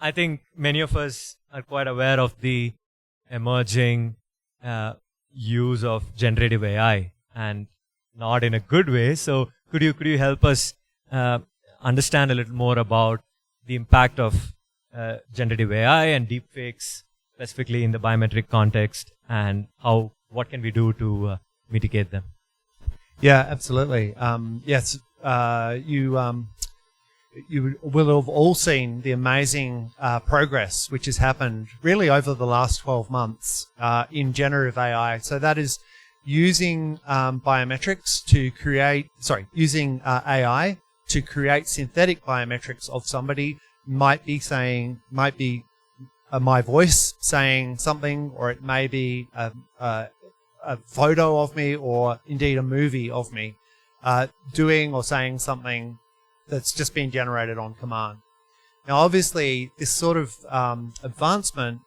I think many of us are quite aware of the emerging use of generative AI, and not in a good way. So could you help us understand a little more about the impact of generative AI and deepfakes, specifically in the biometric context, and what can we do to mitigate them? Yeah, absolutely. Yes, you will have all seen the amazing progress which has happened really over the last 12 months in generative AI. So that is using biometrics to create, using AI to create synthetic biometrics of somebody. Might be my voice saying something, or it may be a photo of me, or indeed a movie of me doing or saying something that's just been generated on command. Now, obviously, this sort of advancement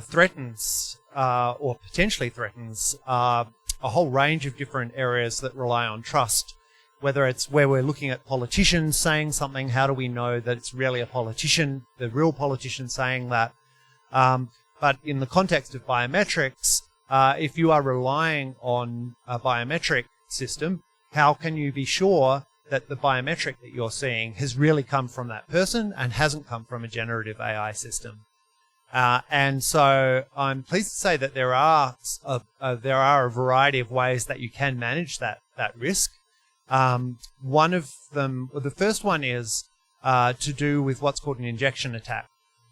threatens, or potentially threatens, a whole range of different areas that rely on trust. Whether it's where we're looking at politicians saying something, how do we know that it's really a politician, the real politician saying that? But in the context of biometrics, if you are relying on a biometric system, how can you be sure that the biometric that you're seeing has really come from that person and hasn't come from a generative AI system? And so I'm pleased to say that there are a variety of ways that you can manage that risk. One of them, the first one is to do with what's called an injection attack.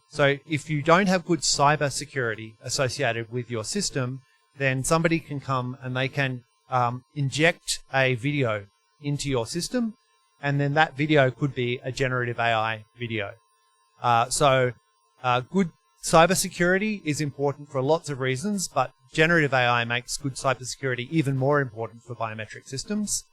So if you don't have good cyber security associated with your system, then somebody can come and they can inject a video into your system, and then that video could be a generative AI video. Good cybersecurity is important for lots of reasons, but generative AI makes good cybersecurity even more important for biometric systems.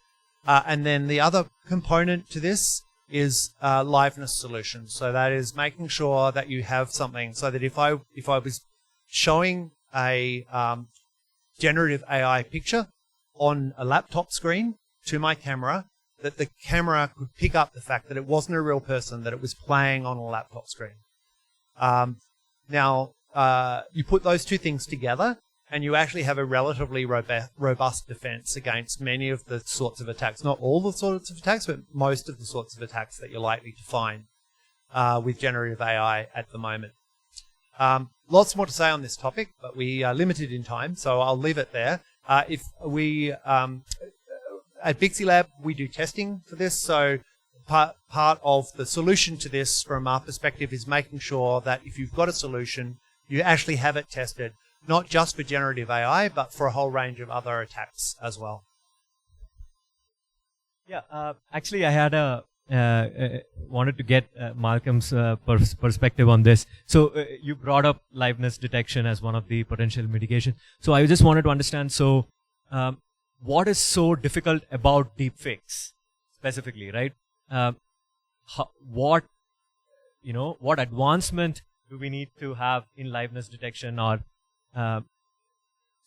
And then the other component to this is liveness solutions. So that is making sure that you have something so that if I was showing a generative AI picture on a laptop screen to my camera, that the camera could pick up the fact that it wasn't a real person, that it was playing on a laptop screen. Now, you put those two things together, and you actually have a relatively robust defense against many of the sorts of attacks. Not all the sorts of attacks, but most of the sorts of attacks that you're likely to find with generative AI at the moment. Lots more to say on this topic, but we are limited in time, so I'll leave it there. If we at BixeLab, we do testing for this, so part of the solution to this from our perspective is making sure that if you've got a solution, you actually have it tested, not just for generative AI, but for a whole range of other attacks as well. Yeah, actually, I had wanted to get Malcolm's perspective on this. So you brought up liveness detection as one of the potential mitigation. So I just wanted to understand, so what is so difficult about deepfakes specifically, right? What advancement do we need to have in liveness detection, or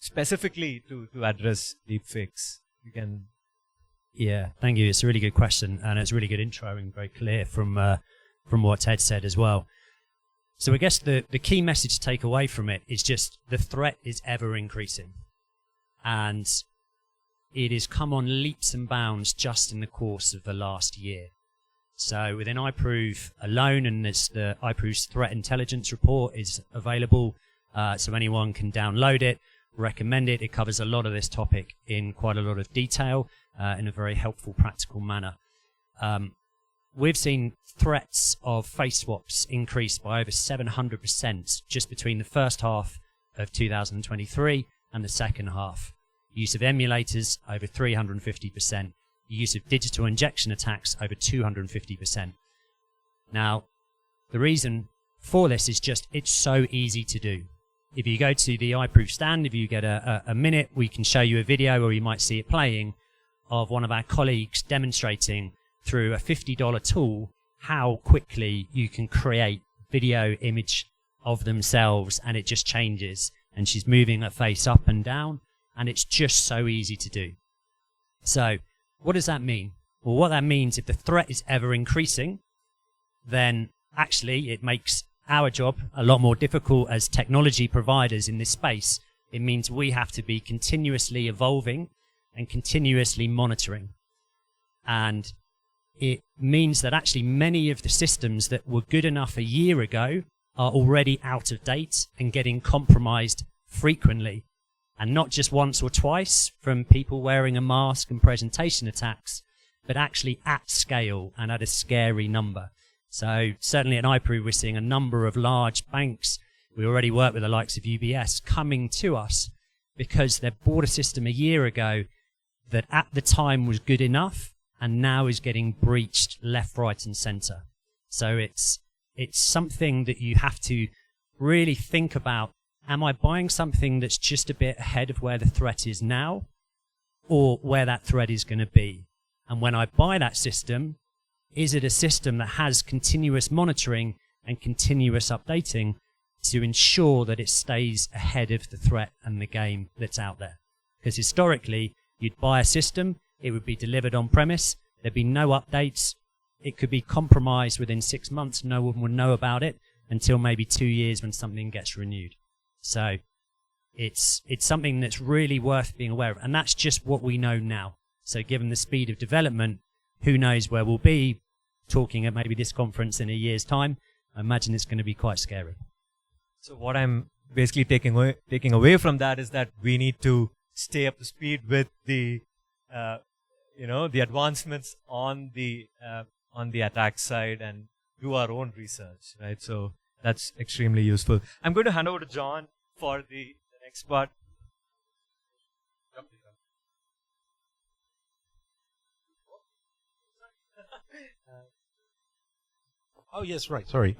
specifically to address deepfakes? You can. Yeah, thank you. It's a really good question, and it's a really good intro and very clear from what Ted said as well. So I guess the key message to take away from it is just the threat is ever increasing, and it has come on leaps and bounds just in the course of the last year. So within iProov alone, and there's the iProov's threat intelligence report is available, so anyone can download it, recommend it. It covers a lot of this topic in quite a lot of detail, in a very helpful, practical manner. We've seen threats of face swaps increase by over 700% just between the first half of 2023 and the second half. Use of emulators over 350%. The use of digital injection attacks over 250%. Now, the reason for this is just it's so easy to do. If you go to the iProov stand, if you get a minute, we can show you a video, or you might see it playing, of one of our colleagues demonstrating through a $50 tool how quickly you can create video image of themselves, and it just changes. And she's moving her face up and down, and it's just so easy to do. So what does that mean? Well, what that means, if the threat is ever increasing, then actually it makes our job a lot more difficult as technology providers in this space. It means we have to be continuously evolving and continuously monitoring. And it means that actually many of the systems that were good enough a year ago are already out of date and getting compromised frequently. And not just once or twice from people wearing a mask and presentation attacks, but actually at scale and at a scary number. So certainly at iProov, we're seeing a number of large banks. We already work with the likes of UBS coming to us because they bought a system a year ago that at the time was good enough and now is getting breached left, right, and center. So it's something that you have to really think about. Am I buying something that's just a bit ahead of where the threat is now, or where that threat is going to be? And when I buy that system, is it a system that has continuous monitoring and continuous updating to ensure that it stays ahead of the threat and the game that's out there? Because historically, you'd buy a system, it would be delivered on premise, there'd be no updates, it could be compromised within 6 months, no one would know about it until maybe 2 years when something gets renewed. So it's something that's really worth being aware of, and that's just what we know now. So given the speed of development, who knows where we'll be talking at maybe this conference in a year's time. I imagine it's going to be quite scary. So what I'm basically taking away from that is that we need to stay up to speed with the the advancements on the attack side and do our own research, right? So that's extremely useful. I'm going to hand over to John for the next part. Oh yes, right. Sorry.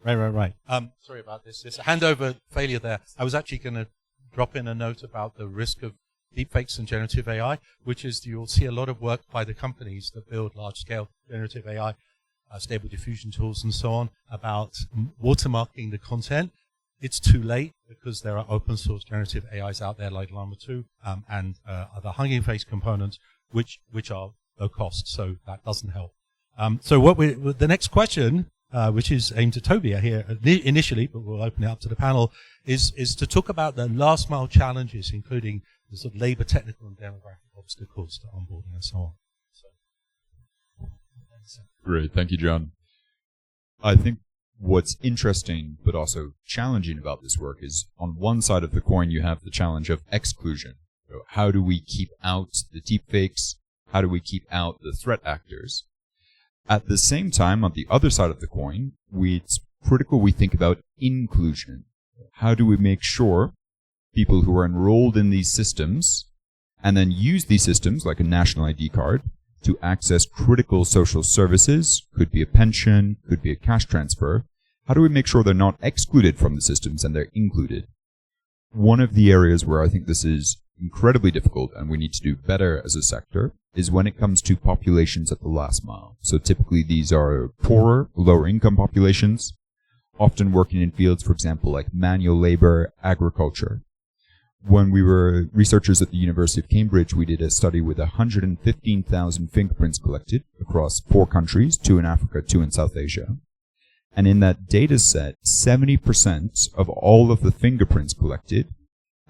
Right. Sorry about this. There's a handover failure there. I was actually going to drop in a note about the risk of deepfakes and generative AI, which is you'll see a lot of work by the companies that build large-scale generative AI, stable diffusion tools and so on, about watermarking the content. It's too late because there are open source generative AIs out there like Llama 2 and other Hugging Face components, which are low cost, so that doesn't help. So the next question, which is aimed at Toby here initially, but we'll open it up to the panel, is to talk about the last mile challenges, including the sort of labor, technical, and demographic obstacles to onboarding and so on. Great, thank you, John. I think what's interesting but also challenging about this work is on one side of the coin you have the challenge of exclusion. So how do we keep out the deepfakes? How do we keep out the threat actors? At the same time, on the other side of the coin, it's critical we think about inclusion. How do we make sure people who are enrolled in these systems and then use these systems, like a national ID card, to access critical social services, could be a pension, could be a cash transfer, how do we make sure they're not excluded from the systems and they're included? One of the areas where I think this is incredibly difficult and we need to do better as a sector is when it comes to populations at the last mile. So typically these are poorer, lower income populations, often working in fields, for example, like manual labor, agriculture. When we were researchers at the University of Cambridge, we did a study with 115,000 fingerprints collected across 4 countries, 2 in Africa, 2 in South Asia. And in that data set, 70% of all of the fingerprints collected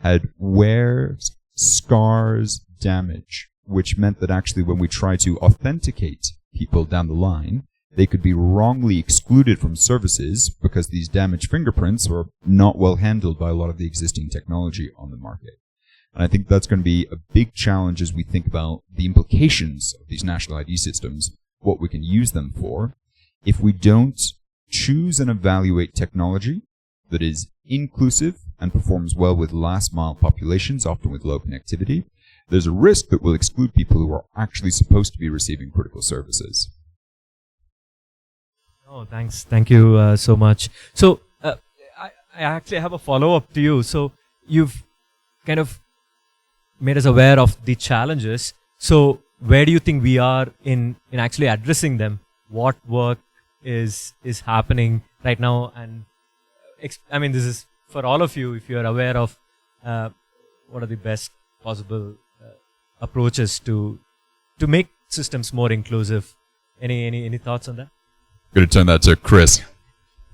had wears, scars, damage, which meant that actually when we try to authenticate people down the line, they could be wrongly excluded from services because these damaged fingerprints are not well handled by a lot of the existing technology on the market. And I think that's going to be a big challenge as we think about the implications of these national ID systems, what we can use them for. If we don't choose and evaluate technology that is inclusive and performs well with last mile populations, often with low connectivity, there's a risk that we'll exclude people who are actually supposed to be receiving critical services. Oh, thanks. Thank you so much. So I actually have a follow-up to you. So you've kind of made us aware of the challenges. So where do you think we are in actually addressing them? What work is happening right now? And I mean, this is for all of you, if you are aware of what are the best possible approaches to make systems more inclusive. Any thoughts on that? Going to turn that to Chris.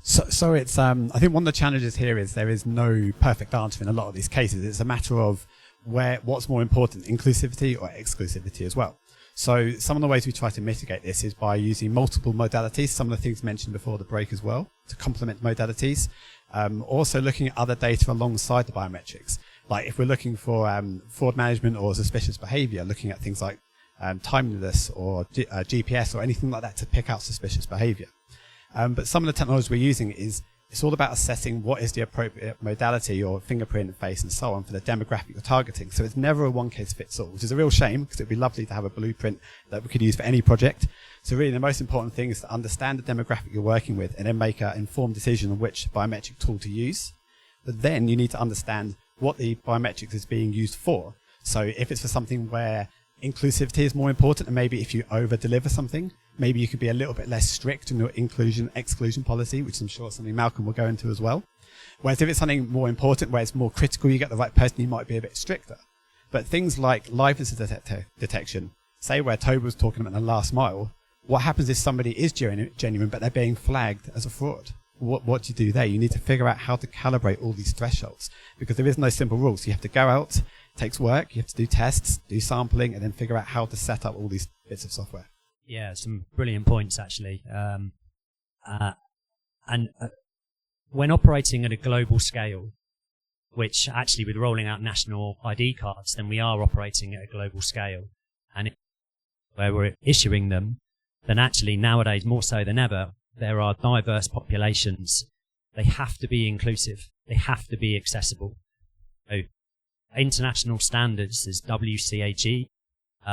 So it's I think one of the challenges here is there is no perfect answer in a lot of these cases. It's a matter of what's more important, inclusivity or exclusivity as well. So some of the ways we try to mitigate this is by using multiple modalities, some of the things mentioned before the break as well, to complement modalities. Also looking at other data alongside the biometrics. Like if we're looking for fraud management or suspicious behavior, looking at things like timeliness or GPS or anything like that to pick out suspicious behavior. But some of the technology we're using it's all about assessing what is the appropriate modality or fingerprint, face, and so on for the demographic you're targeting. So it's never a one-case-fits-all, which is a real shame because it'd be lovely to have a blueprint that we could use for any project. So really the most important thing is to understand the demographic you're working with and then make an informed decision on which biometric tool to use. But then you need to understand what the biometrics is being used for. So if it's for something where inclusivity is more important, and maybe if you over-deliver something, maybe you could be a little bit less strict in your inclusion-exclusion policy, which I'm sure is something Malcolm will go into as well. Whereas if it's something more important, where it's more critical, you get the right person, you might be a bit stricter. But things like liveness detection, say where Toby was talking about in the last mile, what happens if somebody is genuine, but they're being flagged as a fraud? What do you do there? You need to figure out how to calibrate all these thresholds, because there is no simple rules. You have to go out, it takes work, you have to do tests, do sampling, and then figure out how to set up all these bits of software. Yeah, some brilliant points actually. When operating at a global scale, which actually with rolling out national ID cards, then we are operating at a global scale. And where we're issuing them, then actually nowadays more so than ever, there are diverse populations. They have to be inclusive. They have to be accessible. So international standards, there's WCAG,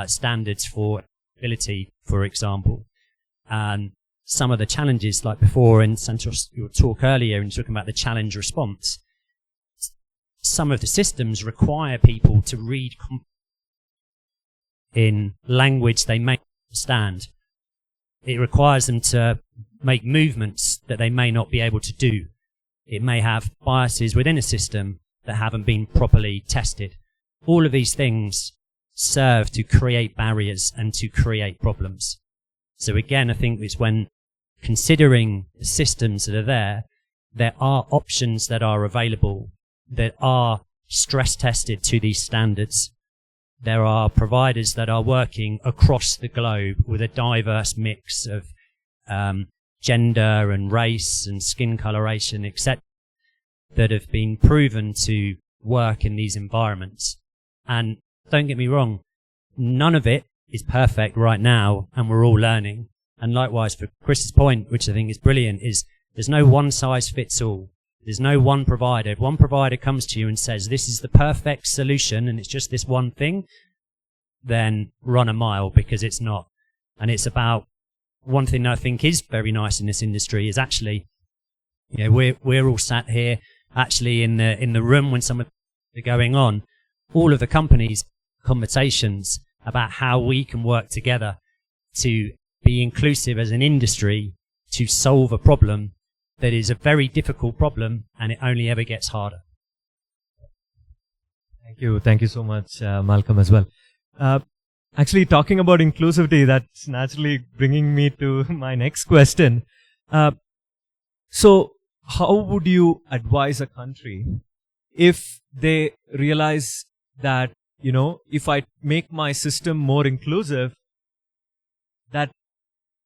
standards for ability, for example. And some of the challenges, like before in Santosh, your talk earlier, and talking about the challenge response, some of the systems require people to read in language they may understand. It requires them to make movements that they may not be able to do. It may have biases within a system that haven't been properly tested. All of these things serve to create barriers and to create problems. So again, I think it's when considering the systems that are there are options that are available that are stress tested to these standards. There are providers that are working across the globe with a diverse mix of gender and race and skin coloration, etc., that have been proven to work in these environments. And don't get me wrong, none of it is perfect right now, and we're all learning. And likewise, for Chris's point, which I think is brilliant, is there's no one size fits all. There's no one provider. If one provider comes to you and says, this is the perfect solution and it's just this one thing, then run a mile, because it's not. And it's about one thing that I think is very nice in this industry is actually, you know, we're all sat here actually in the room when some of are going on, all of the companies' conversations about how we can work together to be inclusive as an industry to solve a problem that is a very difficult problem, and it only ever gets harder. Thank you so much, Malcolm, as well. Actually, talking about inclusivity, that's naturally bringing me to my next question. So, how would you advise a country if they realize that, you know, if I make my system more inclusive, that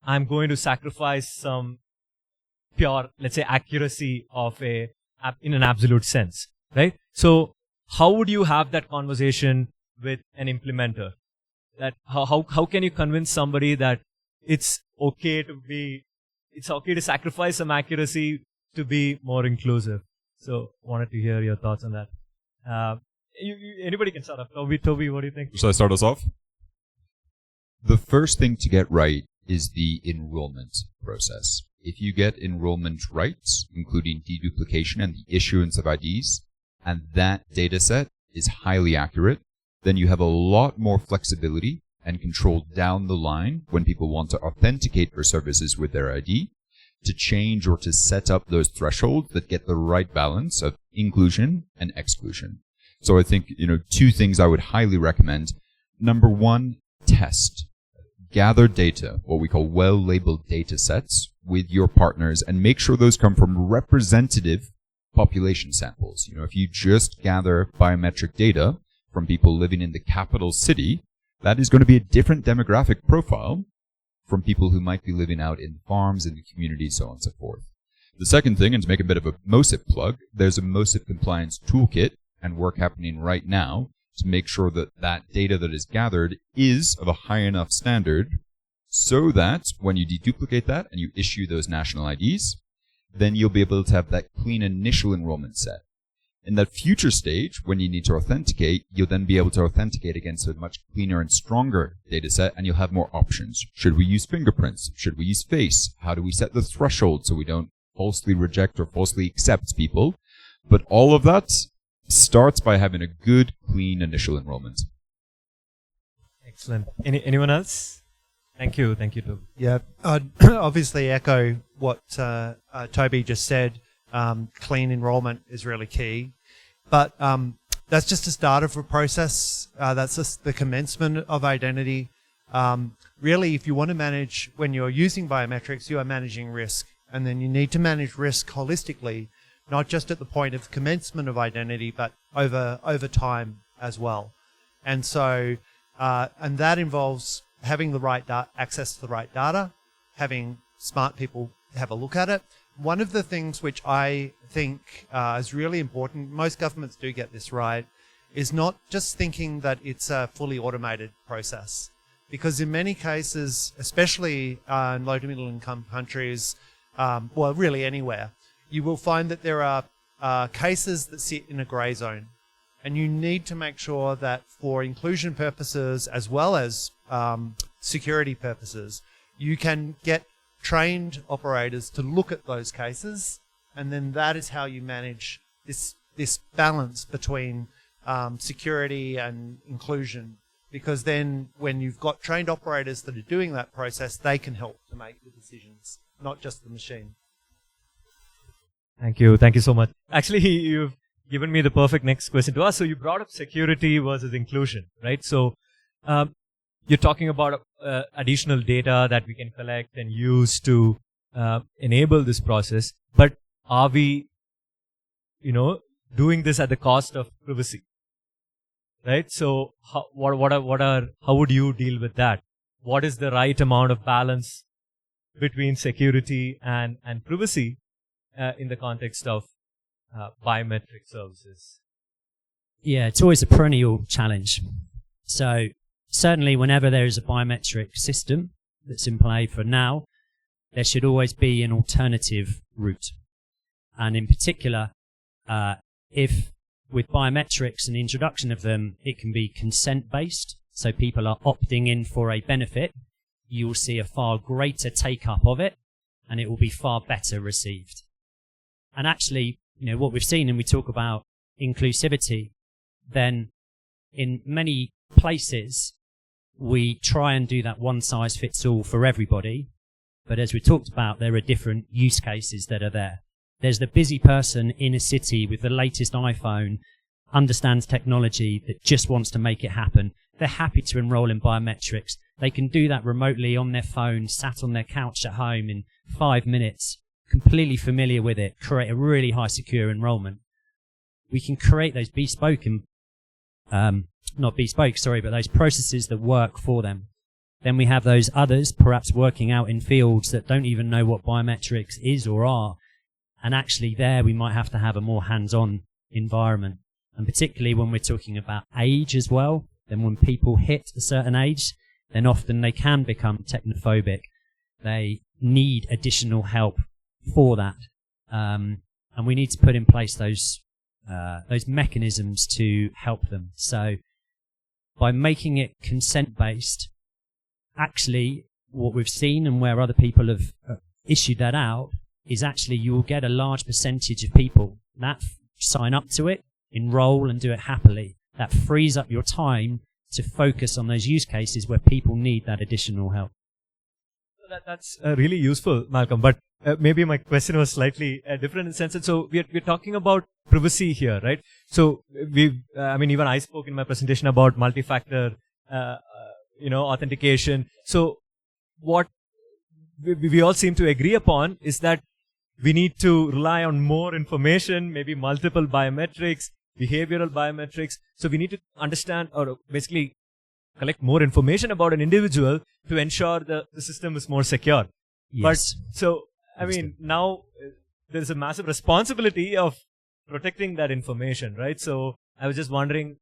I'm going to sacrifice some pure, let's say, accuracy of in an absolute sense, right? So how would you have that conversation with an implementer? That how can you convince somebody that it's okay to sacrifice some accuracy to be more inclusive? So wanted to hear your thoughts on that. Anybody can start off. Toby, what do you think? Shall I start us off? The first thing to get right is the enrollment process. If you get enrollment right, including deduplication and the issuance of IDs, and that data set is highly accurate, then you have a lot more flexibility and control down the line when people want to authenticate for services with their ID, to change or to set up those thresholds that get the right balance of inclusion and exclusion. So I think, two things I would highly recommend. Number one, test. gather data, what we call well-labeled data sets, with your partners and make sure those come from representative population samples. If you just gather biometric data from people living in the capital city, that is going to be a different demographic profile from people who might be living out in farms, in the community, so on and so forth. The second thing, and to make a bit of a MOSIP plug, there's a MOSIP compliance toolkit and work happening right now to make sure that that data that is gathered is of a high enough standard so that when you deduplicate that and you issue those national IDs, then you'll be able to have that clean initial enrollment set. In that future stage, when you need to authenticate, you'll then be able to authenticate against a much cleaner and stronger data set, and you'll have more options. Should we use fingerprints? Should we use face? How do we set the threshold so we don't falsely reject or falsely accept people? But all of that starts by having a good, clean initial enrollment. Excellent. Anyone else? Thank you, Toby. Yeah, I'd obviously echo what Toby just said. Clean enrollment is really key. But that's just a start of a process. That's just the commencement of identity. Really, if you want to manage, when you're using biometrics, you are managing risk. And then you need to manage risk holistically, not just at the point of commencement of identity, but over time as well. And so, and that involves having the right access to the right data, having smart people have a look at it. One of the things which I think is really important, most governments do get this right, is not just thinking that it's a fully automated process. Because in many cases, especially in low to middle income countries, well, really anywhere, you will find that there are cases that sit in a grey zone. And you need to make sure that for inclusion purposes as well as security purposes, you can get trained operators to look at those cases, and then that is how you manage this balance between security and inclusion. Because then when you've got trained operators that are doing that process, they can help to make the decisions, not just the machine. Thank you so much. Actually, you've given me the perfect next question to ask. So you brought up security versus inclusion, right? So you're talking about additional data that we can collect and use to enable this process. But are we, doing this at the cost of privacy? Right? So how would you deal with that? What is the right amount of balance between security and privacy in the context of biometric services? Yeah, it's always a perennial challenge. So certainly whenever there is a biometric system that's in play for now, there should always be an alternative route. And in particular, if with biometrics and the introduction of them, it can be consent-based, so people are opting in for a benefit, you will see a far greater take-up of it, and it will be far better received. And actually, what we've seen, and we talk about inclusivity, then in many places, we try and do that one-size-fits-all for everybody, but as we talked about, there are different use cases that are there. There's the busy person in a city with the latest iPhone, understands technology, that just wants to make it happen. They're happy to enroll in biometrics. They can do that remotely on their phone, sat on their couch at home in 5 minutes, completely familiar with it, create a really high secure enrollment. We can create those bespoke, not bespoke, sorry, but those processes that work for them. Then we have those others, perhaps working out in fields that don't even know what biometrics is or are. And actually there we might have to have a more hands-on environment. And particularly when we're talking about age as well, then when people hit a certain age, then often they can become technophobic. They need additional help for that. And we need to put in place those mechanisms to help them. So by making it consent-based, actually what we've seen and where other people have issued that out is actually you will get a large percentage of people that sign up to it, enroll and do it happily. That frees up your time to focus on those use cases where people need that additional help. That's really useful, Malcolm, but maybe my question was slightly different in the sense that, so we're talking about privacy here, right? So even I spoke in my presentation about multi-factor, authentication. So what we all seem to agree upon is that we need to rely on more information, maybe multiple biometrics, behavioral biometrics. So we need to understand or basically collect more information about an individual to ensure the system is more secure. Yes. But so, I mean, now there's a massive responsibility of protecting that information, right? So I was just wondering,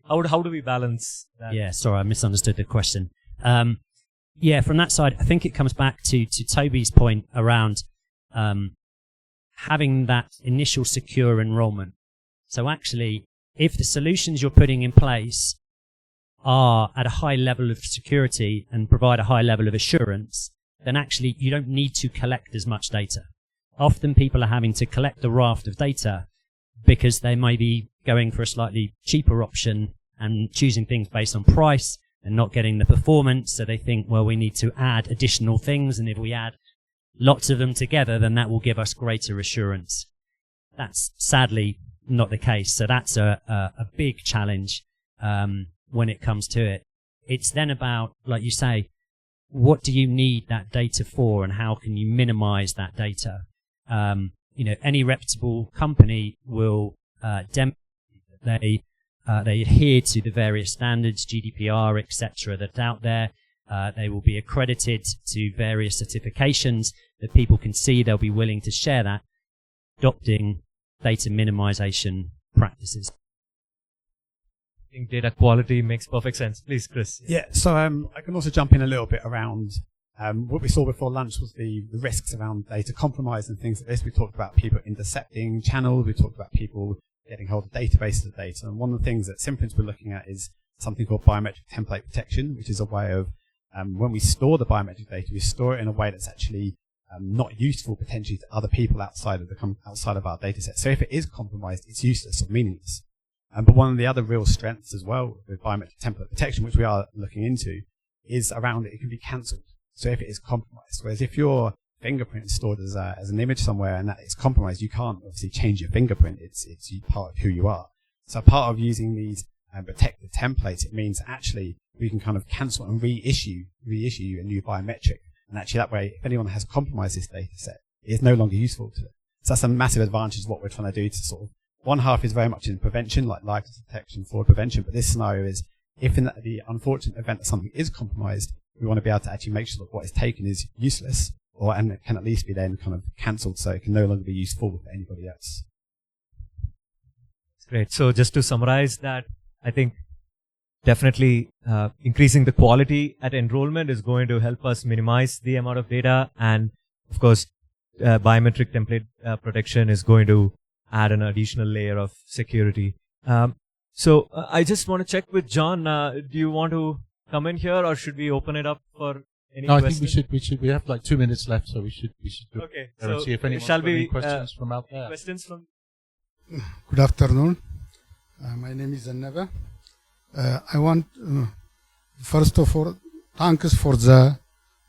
how do we balance that? Yeah, sorry, I misunderstood the question. Yeah, from that side, I think it comes back to Toby's point around having that initial secure enrollment. So actually, if the solutions you're putting in place are at a high level of security and provide a high level of assurance, then actually you don't need to collect as much data. Often people are having to collect a raft of data because they may be going for a slightly cheaper option and choosing things based on price and not getting the performance. So they think, well, we need to add additional things, and if we add lots of them together, then that will give us greater assurance. That's sadly not the case. So that's a big challenge when it comes to it. It's then about, like you say, what do you need that data for, and how can you minimize that data? Any reputable company will demonstrate that they adhere to the various standards, GDPR, etc., that's out there. They will be accredited to various certifications that people can see. They'll be willing to share that, adopting data minimization practices. I think data quality makes perfect sense. Please, Chris. Yeah, so I can also jump in a little bit around what we saw before lunch was the risks around data compromise and things like this. We talked about people intercepting channels. We talked about people getting hold of databases of data. And one of the things that Simprints we're looking at is something called biometric template protection, which is a way of when we store the biometric data, we store it in a way that's actually not useful potentially to other people outside of our data set. So if it is compromised, it's useless or meaningless. But one of the other real strengths as well with biometric template protection, which we are looking into, is around it can be cancelled. So if it is compromised, whereas if your fingerprint is stored as an image somewhere and that is compromised, you can't obviously change your fingerprint. It's part of who you are. So part of using these protected templates, it means actually we can kind of cancel and reissue a new biometric. And actually that way, if anyone has compromised this data set, it is no longer useful to them. So that's a massive advantage of what we're trying to do to sort of, one half is very much in prevention, like liveness detection, fraud prevention, but this scenario is if in the unfortunate event that something is compromised, we want to be able to actually make sure that what is taken is useless, and it can at least be then kind of cancelled so it can no longer be useful for anybody else. Great. So just to summarize that, I think definitely increasing the quality at enrollment is going to help us minimize the amount of data, and of course biometric template protection is going to add an additional layer of security. So I just want to check with John. Do you want to come in here, or should we open it up for any questions? I think we should. We have like 2 minutes left, so we should go okay. there and see if anyone's got any questions from out there. Questions from? Good afternoon. My name is Anneva. I want, first of all, thanks for the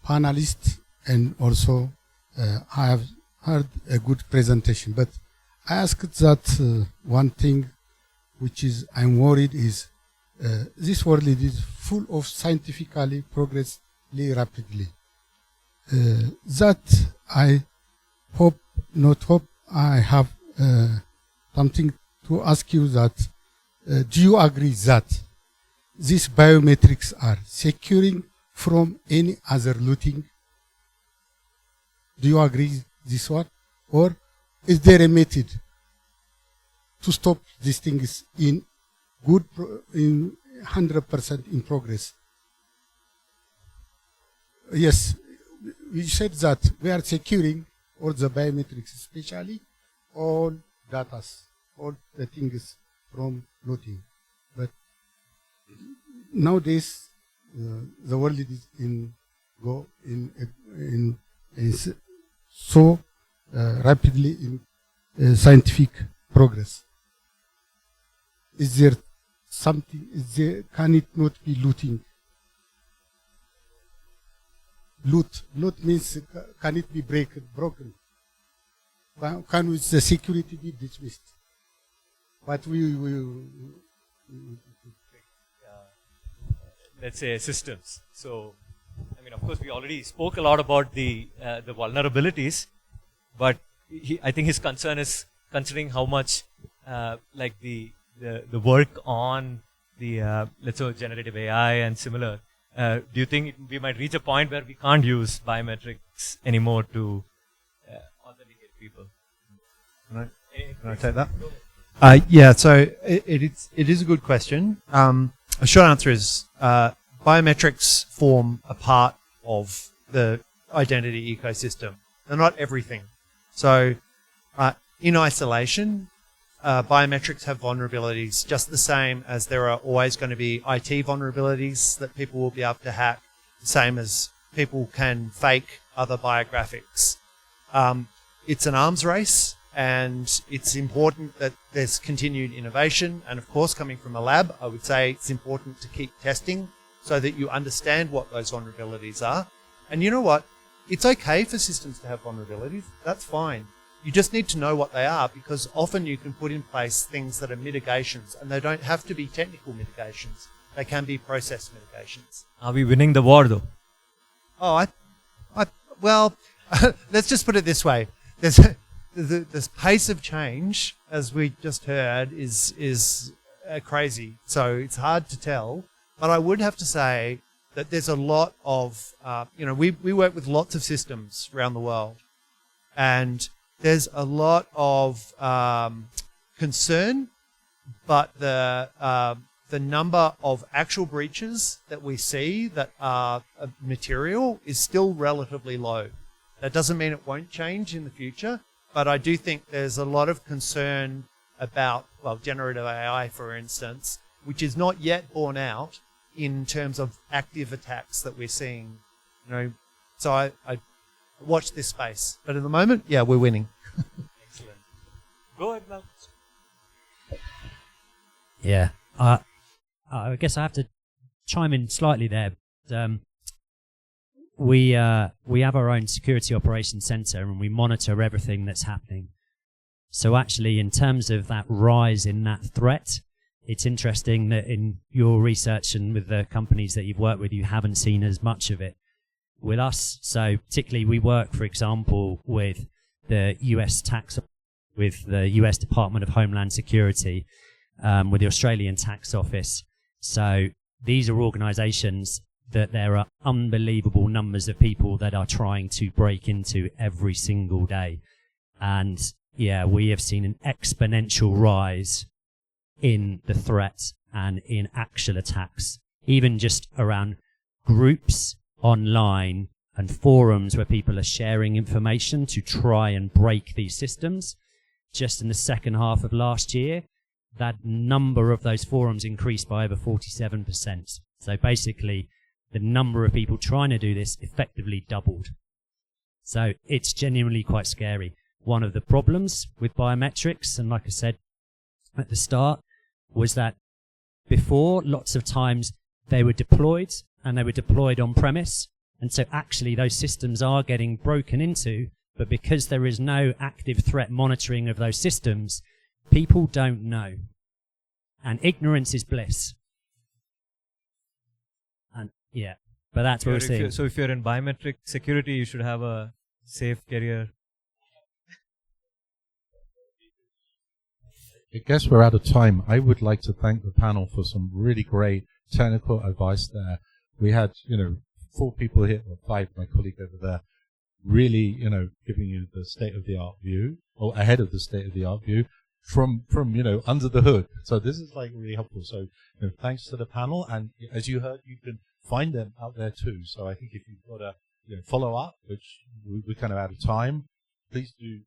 panelists, and also I have heard a good presentation. But I asked that one thing which is I'm worried is this world is full of scientifically progress rapidly. That I I have something to ask you that do you agree that these biometrics are securing from any other looting? Do you agree this one? Or is there a method to stop these things in 100% in progress? Yes, we said that we are securing all the biometrics, especially all data, all the things from looting. But nowadays, the world is so rapidly in scientific progress. Is there something? Can it not be looting? Loot means can it be broken? Can the security be dismissed? But let's say systems. So, I mean, of course, we already spoke a lot about the vulnerabilities, but I think his concern is considering how much like the work on the let's say generative AI and similar. Do you think we might reach a point where we can't use biometrics anymore to authenticate people? Can I take that? Yeah, so it is a good question. A short answer is biometrics form a part of the identity ecosystem. They're not everything. So in isolation, biometrics have vulnerabilities just the same as there are always going to be IT vulnerabilities that people will be able to hack, the same as people can fake other biographics. It's an arms race, and it's important that there's continued innovation. And of course, coming from a lab, I would say it's important to keep testing so that you understand what those vulnerabilities are. And you know what? It's okay for systems to have vulnerabilities. That's fine. You just need to know what they are, because often you can put in place things that are mitigations, and they don't have to be technical mitigations. They can be process mitigations. Are we winning the war, though? Oh, well, let's just put it this way. The pace of change, as we just heard, is crazy. So it's hard to tell. But I would have to say that there's a lot of, we work with lots of systems around the world, and there's a lot of concern, but the number of actual breaches that we see that are material is still relatively low. That doesn't mean it won't change in the future, but I do think there's a lot of concern about, generative AI, for instance, which is not yet borne out in terms of active attacks that we're seeing. So I watch this space. But at the moment, yeah, we're winning. Excellent. Go ahead, Mal. Yeah. I guess I have to chime in slightly there. We have our own security operations center, and we monitor everything that's happening. So actually, in terms of that rise in that threat, it's interesting that in your research and with the companies that you've worked with, you haven't seen as much of it. With us, so particularly we work, for example, with the US with the US Department of Homeland Security, with the Australian Tax Office. So these are organizations that there are unbelievable numbers of people that are trying to break into every single day. And yeah, we have seen an exponential rise in the threat and in actual attacks, even just around groups online and forums where people are sharing information to try and break these systems. Just in the second half of last year, that number of those forums increased by over 47%. So basically, the number of people trying to do this effectively doubled. So it's genuinely quite scary. One of the problems with biometrics, and like I said at the start, was that before, lots of times they were deployed, and they were deployed on premise. And so actually those systems are getting broken into, but because there is no active threat monitoring of those systems, people don't know. And ignorance is bliss. And yeah, but that's what we're seeing. So if you're in biometric security, you should have a safe career. I guess we're out of time. I would like to thank the panel for some really great technical advice there. We had, 4 people here, or 5, my colleague over there, really, giving you the state-of-the-art view, or ahead of the state-of-the-art view, from under the hood. So this is really helpful. So thanks to the panel, and as you heard, you can find them out there too. So I think if you've got a follow up, which we're kind of out of time, please do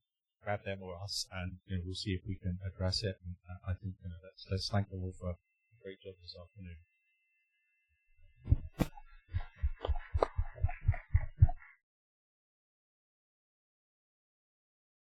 grab them or us, and we'll see if we can address it. And I think let's thank them all for a great job this afternoon.